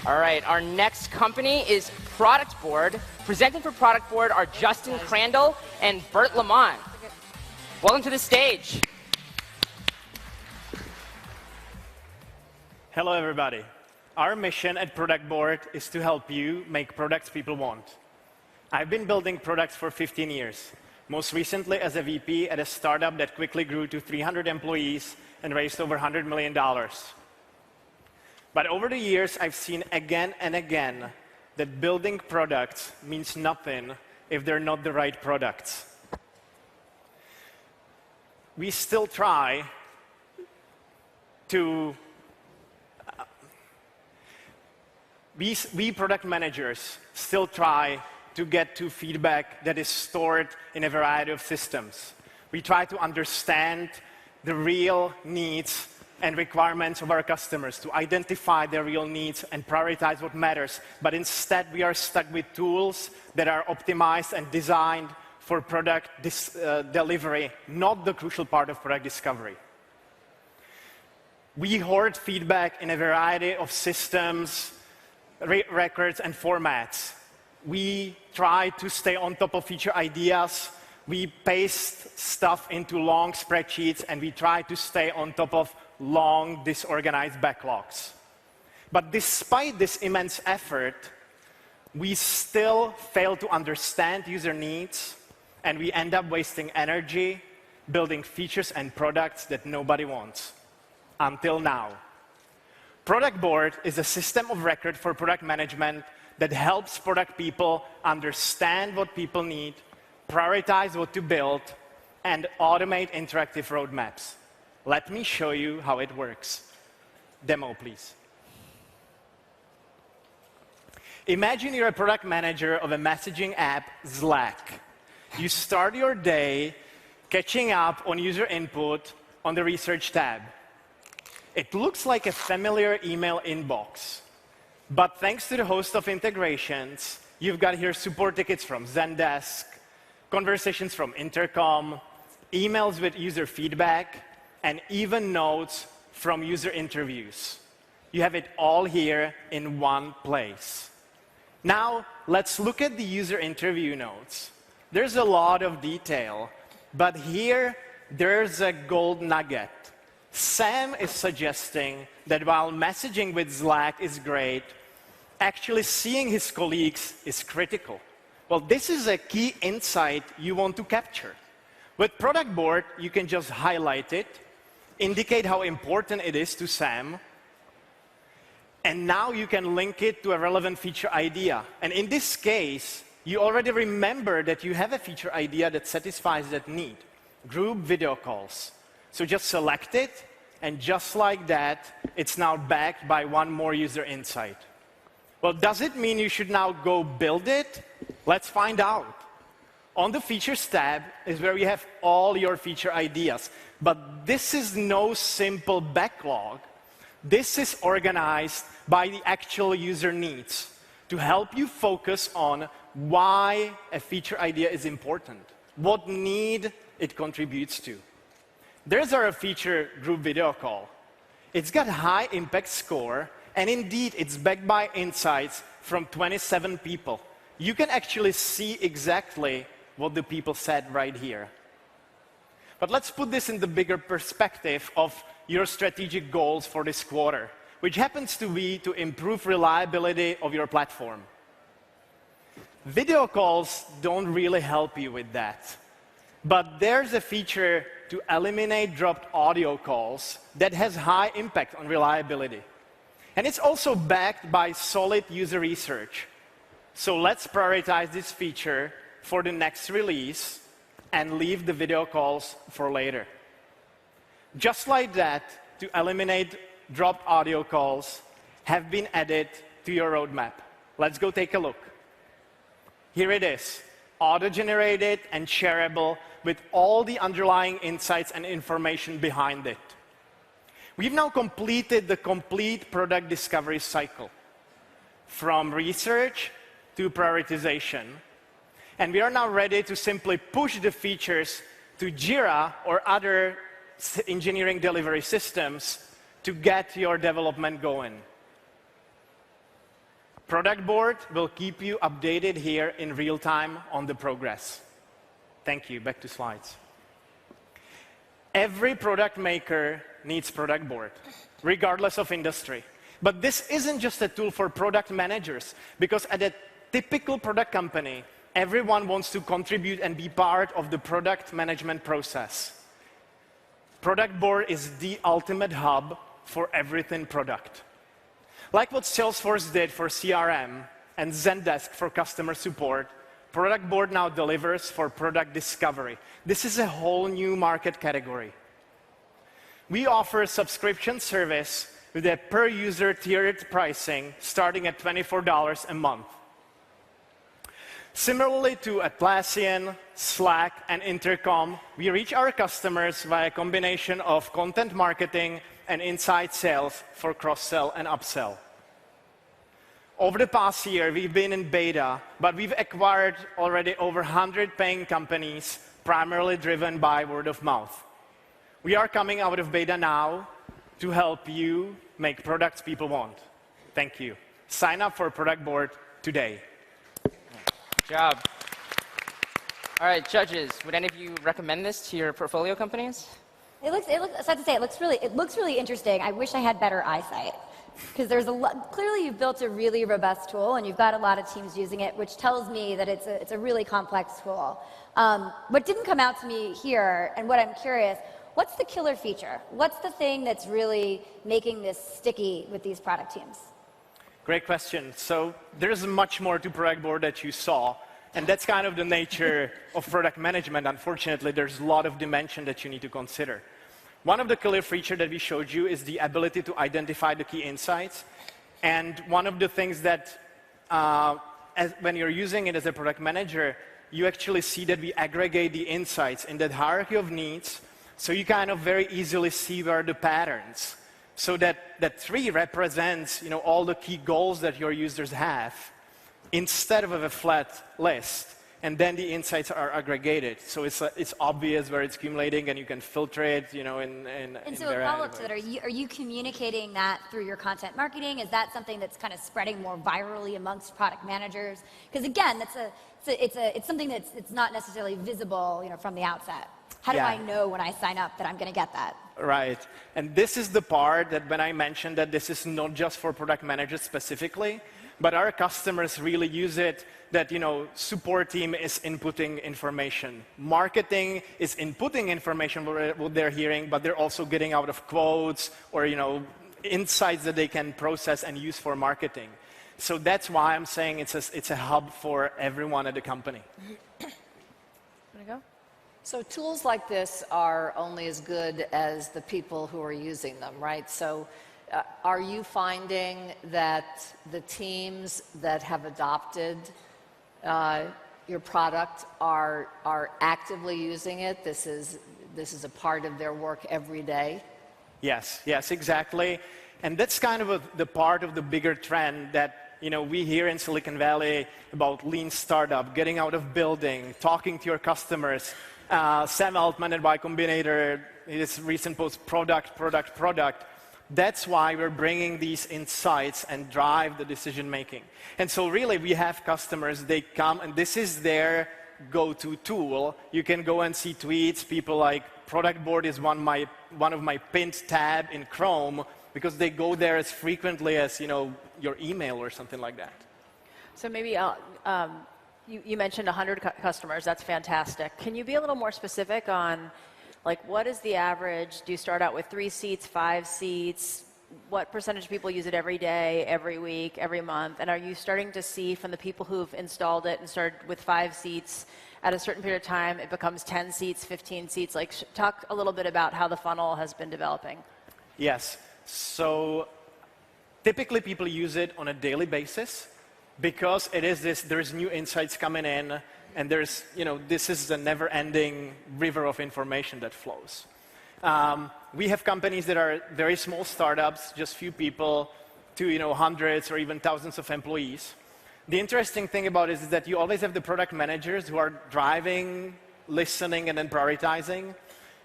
All right, our next company is ProductBoard. Presenting for ProductBoard are Justin Crandall and Bert Lamont. Welcome to the stage. Hello, everybody. Our mission at ProductBoard is to help you make products people want. I've been building products for 15 years, most recently as a VP at a startup that quickly grew to 300 employees and raised over $100 million. But over the years, I've seen again and again that building products means nothing if they're not the right products. We still try to we product managers still try to get to feedback that is stored in a variety of systems. We try to understand the real needs and requirements of our customers, to identify their real needs and prioritize what matters. But instead, we are stuck with tools that are optimized and designed for product delivery, not the crucial part of product discovery. We hoard feedback in a variety of systems, records, and formats. We try to stay on top of feature ideas. We paste stuff into long spreadsheets, and we try to stay on top of long, disorganized backlogs. But despite this immense effort, we still fail to understand user needs, and we end up wasting energy building features and products that nobody wants. Until now. ProductBoard is a system of record for product management that helps product people understand what people need, prioritize what to build, and automate interactive roadmaps. Let me show you how it works. Demo, please. Imagine you're a product manager of a messaging app, Slack. You start your day catching up on user input on the Research tab. It looks like a familiar email inbox. But thanks to the host of integrations, you've got here support tickets from Zendesk, conversations from Intercom, emails with user feedback, and even notes from user interviews. You have it all here in one place. Now, let's look at the user interview notes. There's a lot of detail, but here, there's a gold nugget. Sam is suggesting that while messaging with Slack is great, actually seeing his colleagues is critical. Well, this is a key insight you want to capture. With ProductBoard, you can just highlight it, indicate how important it is to Sam, and now you can link it to a relevant feature idea. And in this case, you already remember that you have a feature idea that satisfies that need, group video calls. So just select it, and just like that, it's now backed by one more user insight. Well, does it mean you should now go build it? Let's find out. On the Features tab is where you have all your feature ideas. But this is no simple backlog. This is organized by the actual user needs to help you focus on why a feature idea is important, what need it contributes to. There's our feature group video call. It's got high impact score, and indeed, it's backed by insights from 27 people. You can actually see exactly what the people said right here. But let's put this in the bigger perspective of your strategic goals for this quarter, which happens to be to improve reliability of your platform. Video calls don't really help you with that. But there's a feature to eliminate dropped audio calls that has high impact on reliability. And it's also backed by solid user research. So let's prioritize this feature for the next release and leave the video calls for later. Just like that, to eliminate dropped audio calls have been added to your roadmap. Let's go take a look. Here it is, auto-generated and shareable with all the underlying insights and information behind it. We've now completed the complete product discovery cycle, from research to prioritization. And we are now ready to simply push the features to Jira or other engineering delivery systems to get your development going. ProductBoard will keep you updated here in real time on the progress. Thank you. Back to slides. Every product maker needs ProductBoard, regardless of industry. But this isn't just a tool for product managers, because at a typical product company, everyone wants to contribute and be part of the product management process. ProductBoard is the ultimate hub for everything product. Like what Salesforce did for CRM and Zendesk for customer support, ProductBoard now delivers for product discovery. This is a whole new market category. We offer a subscription service with a per-user tiered pricing starting at $24 a month. Similarly to Atlassian, Slack, and Intercom, we reach our customers via a combination of content marketing and inside sales for cross-sell and upsell. Over the past year, we've been in beta, but we've acquired already over 100 paying companies, primarily driven by word of mouth. We are coming out of beta now to help you make products people want. Thank you. Sign up for ProductBoard today. Good job. All right, judges, would any of you recommend this to your portfolio companies? I have to say, it looks really interesting. I wish I had better eyesight. Because there's clearly you've built a really robust tool and you've got a lot of teams using it, which tells me that it's a really complex tool. What didn't come out to me here, and what I'm curious, what's the killer feature? What's the thing that's really making this sticky with these product teams? Great question. So there's much more to ProductBoard that you saw, and that's kind of the nature of product management. Unfortunately, there's a lot of dimension that you need to consider. One of the killer features that we showed you is the ability to identify the key insights. And one of the things that, when you're using it as a product manager, you actually see that we aggregate the insights in that hierarchy of needs, so you kind of very easily see where the patterns. So that tree represents, all the key goals that your users have, instead of a flat list. And then the insights are aggregated. So it's obvious where it's accumulating, and you can filter it, in And so a follow-up to that, are you communicating that through your content marketing? Is that something that's kind of spreading more virally amongst product managers? Because again, it's something it's not necessarily visible, from the outset. How do I know when I sign up that I'm going to get that? Right. And this is the part that when I mentioned that this is not just for product managers specifically, but our customers really use it, that support team is inputting information. Marketing is inputting information, what they're hearing, but they're also getting out of quotes or insights that they can process and use for marketing. So that's why I'm saying it's a hub for everyone at the company. Want to go? So tools like this are only as good as the people who are using them, right? So are you finding that the teams that have adopted your product are actively using it? This is a part of their work every day? Yes, exactly. And that's kind of the part of the bigger trend that we hear in Silicon Valley about lean startup, getting out of building, talking to your customers. Sam Altman at Y Combinator, his recent post, product. That's why we're bringing these insights and drive the decision making. And so really we have customers, they come and this is their go-to tool. You can go and see tweets, people like ProductBoard is one of my pinned tab in Chrome, because they go there as frequently as your email or something like that. So maybe you mentioned 100 customers. That's fantastic. Can you be a little more specific on what is the average? Do you start out with 3 seats, 5 seats? What percentage of people use it every day, every week, every month? And are you starting to see from the people who've installed it and started with 5 seats, at a certain period of time, it becomes 10 seats, 15 seats? Talk a little bit about how the funnel has been developing. Yes. So typically people use it on a daily basis, because there's new insights coming in, and this is a never-ending river of information that flows. We have companies that are very small startups, just few people, to hundreds or even thousands of employees. The interesting thing about it is that you always have the product managers who are driving, listening, and then prioritizing.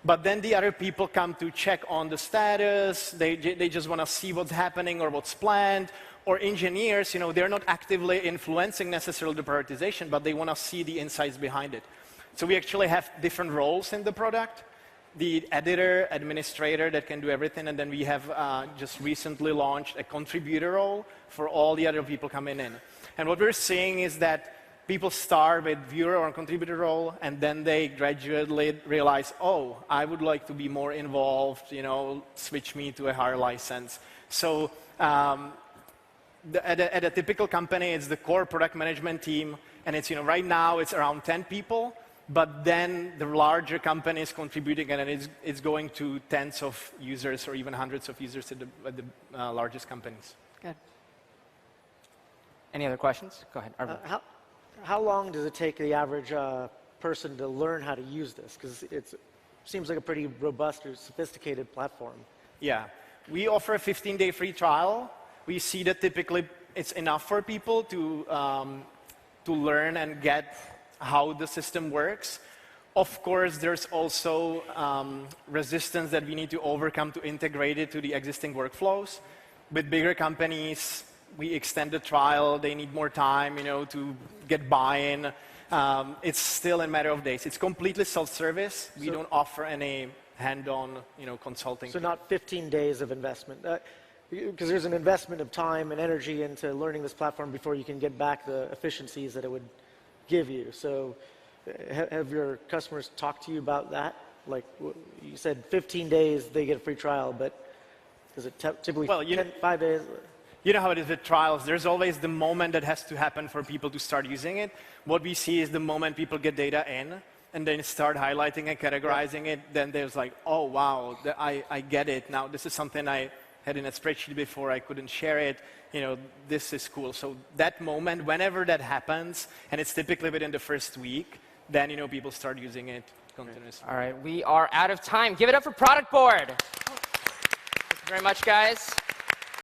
But then the other people come to check on the status. They just want to see what's happening or what's planned, Or engineers, they're not actively influencing necessarily the prioritization, but they want to see the insights behind it. So we actually have different roles in the product. The editor, administrator that can do everything, and then we have just recently launched a contributor role for all the other people coming in. And what we're seeing is that people start with viewer or contributor role, and then they gradually realize, oh, I would like to be more involved, switch me to a higher license. So at a typical company, it's the core product management team, and it's, right now it's around 10 people, but then the larger company is contributing, and it's going to tens of users or even hundreds of users at the largest companies. Good. Any other questions? Go ahead, Arvind. How long does it take the average person to learn how to use this? Because it seems like a pretty robust or sophisticated platform. Yeah. We offer a 15-day free trial. We see that typically it's enough for people to learn and get how the system works. Of course, there's also resistance that we need to overcome to integrate it to the existing workflows. With bigger companies, we extend the trial. They need more time, to get buy-in. It's still a matter of days. It's completely self-service. We don't offer any hand-on, consulting. So not 15 days of investment. Because there's an investment of time and energy into learning this platform before you can get back the efficiencies that it would give you. So have your customers talked to you about that? Like you said, 15 days they get a free trial, but is it typically 5 days? You know how it is with trials. There's always the moment that has to happen for people to start using it. What we see is the moment people get data in and then start highlighting and categorizing it, then there's like, oh, wow, I get it. Now, this is something I had in a spreadsheet before. I couldn't share it. This is cool. So that moment, whenever that happens, and it's typically within the first week, then, people start using it continuously. All right, we are out of time. Give it up for ProductBoard. Thank you very much, guys.